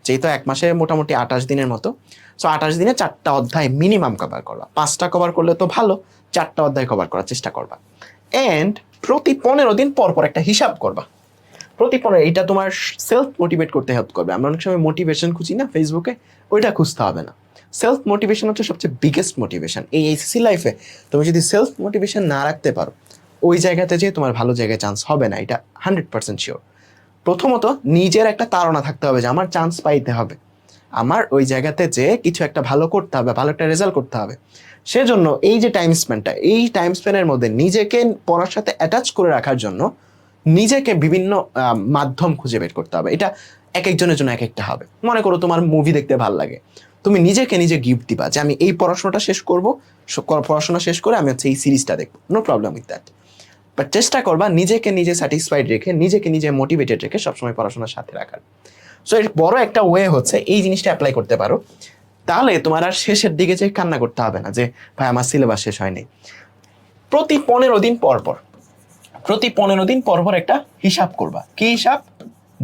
যেহেতু 1 মাসে মোটামুটি 28 দিনের মতো, সো 28 দিনে 4টা অধ্যায় মিনিমাম কভার করবা। 5টা কভার করলে তো ভালো, 4টা অধ্যায় কভার করার চেষ্টা করবা। অ্যান্ড প্রতি 15 দিন পর পর একটা হিসাব করবা। প্রতি 15, এটা তোমার সেলফ মোটিভেট করতে হেল্প করবে। আমরা অনেক সময় মোটিভেশন খুঁজি না ফেসবুকে, ওইটা খুঁজতে হবে না। সেলফ মোটিভেশন হচ্ছে সবচেয়ে বিগেস্ট মোটিভেশন। এই এইচএসসি লাইফে তুমি যদি সেলফ মোটিভেশন না রাখতে পারো, ওই জায়গাতে যে তোমার ভালো জায়গায় চান্স হবে না, এটা 100% শিওর। প্রথমত নিজের একটা তাড়না থাকতে হবে যে আমার চান্স পাইতে হবে, আমার ওই জায়গাতে যে কিছু একটা ভালো করতে হবে, ভালো একটা রেজাল্ট করতে হবে। সেজন্য এই যে টাইম স্পেন্ডটা, এই টাইম স্পেন্ডের মধ্যে নিজেকে পড়ার সাথে অ্যাটাচ করে রাখার জন্য নিজেকে বিভিন্ন মাধ্যম খুঁজে বের করতে হবে। এটা এক একজনের জন্য এক একটা হবে। মনে করো তোমার মুভি দেখতে ভালো লাগে, তুমি নিজেকে নিজে গিফট দিবা যে আমি এই পড়াশোনাটা শেষ করবো, পড়াশোনা শেষ করে আমি হচ্ছে এই সিরিজটা দেখবো, no problem with that. But চেষ্টা করবা নিজেকে নিজে স্যাটিসফাইড রেখে, নিজেকে নিজে মোটিভেটেড রেখে সবসময় পড়াশোনার সাথে রাখার। সো এর বড় একটা ওয়ে হচ্ছে এই জিনিসটা অ্যাপ্লাই করতে পারো, তাহলে তোমার আর শেষের দিকে যে কান্না করতে হবে না যে ভাই আমার সিলেবাস শেষ হয়নি। প্রতি 15 দিন পর পর, প্রতি 15 দিন পর পর একটা হিসাব করবা। কি হিসাব?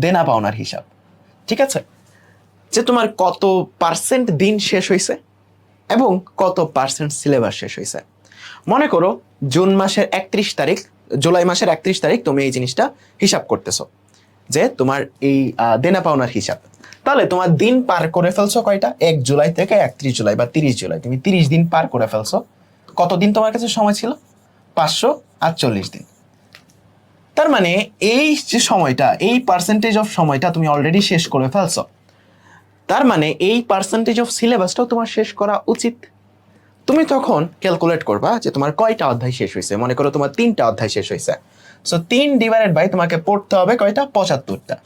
দেনা পাওনার হিসাব। ঠিক আছে, যে তোমার কত পার্সেন্ট দিন শেষ হয়েছে এবং কত পার্সেন্ট সিলেবাস শেষ হয়েছে। মনে করো জুন মাসের 31 তারিখ, জুলাই মাসের 31 তারিখ তুমি এই জিনিসটা হিসাব করতেছো যে তোমার এই দেনা পাওনার হিসাব। তাহলে তোমার দিন পার করে ফেলছো কয়টা? 1 জুলাই থেকে 31 জুলাই বা 30 জুলাই, তুমি 30 দিন পার করে ফেলছো। কতদিন তোমার কাছে সময় ছিল? 548 দিন। তার মানে এই যে সময়টা, এই পার্সেন্টেজ অফ সময়টা তুমি অলরেডি শেষ করে ফেলছো। তার মানে এই পার্সেন্টেজ অফ সিলেবাসটাও তোমার শেষ করা উচিত। তুমি তখন ক্যালকুলেট করবা যে তোমার কয়টা অধ্যায় শেষ হয়েছে। মনে করো তোমার 3টা অধ্যায় শেষ হয়েছে, সো 3 ডিভাইডেড বাই তোমাকে পড়তে হবে কয়টা? 75টা।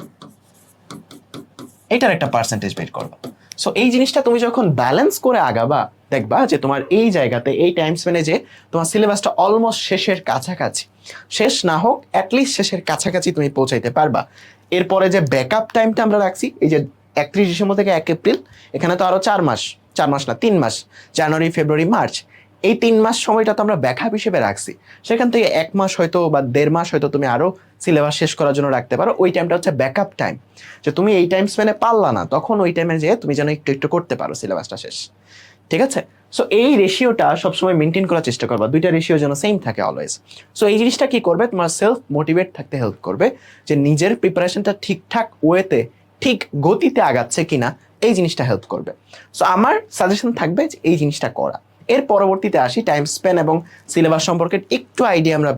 এটার একটা পার্সেন্টেজ বের করবা। সো এই জিনিসটা তুমি যখন ব্যালেন্স করে আগাবা, দেখবা যে তোমার এই জায়গাতে এই টাইম স্পেনে যে তোমার সিলেবাসটা অলমোস্ট শেষের কাছাকাছি, শেষ না হোক অ্যাটলিস্ট শেষের কাছাকাছি তুমি পৌঁছাইতে পারবা। এরপরে যে ব্যাকআপ টাইমটা আমরা রাখছি, এই যে 31 ডিসেম্বর থেকে 1 এপ্রিল, এখানে তো আরো 4 মাস, 4 মাস না 3 মাস, জানুয়ারি ফেব্রুয়ারি মার্চ, এই 3 মাস সময়টা তো আমরা ব্যাকআপ হিসেবে রাখছি। সেখান থেকে 1 মাস হয়তো বা 1.5 মাস হয়তো তুমি আরো সিলেবাস শেষ করার জন্য রাখতে পারো। ওই টাইমটা হচ্ছে ব্যাকআপ টাইম, যে তুমি এই টাইম স্পেনে পারলা না, তখন ওই টাইমে যে তুমি যেন একটু একটু করতে পারো সিলেবাসটা শেষ। ঠিক আছে, সো এই রেশিওটা সবসময় মেনটেন করার চেষ্টা করবা, দুইটা রেশিও যেন সেম থাকে অলওয়েজ। সো এই জিনিসটা কি করবে? তোমার সেলফ মোটিভেট থাকতে হেল্প করবে, যে নিজের প্রিপারেশনটা ঠিকঠাক ওয়েতে, ঠিক গতিতে আগাচ্ছে কিনা, এই জিনিসটা হেল্প করবে। সো আমার সাজেশন থাকবে যে এই জিনিসটা করা। এর পরবর্তীতে আসি টাইম স্পেন এবং সিলেবাস সম্পর্কে একটু আইডিয়া আমরা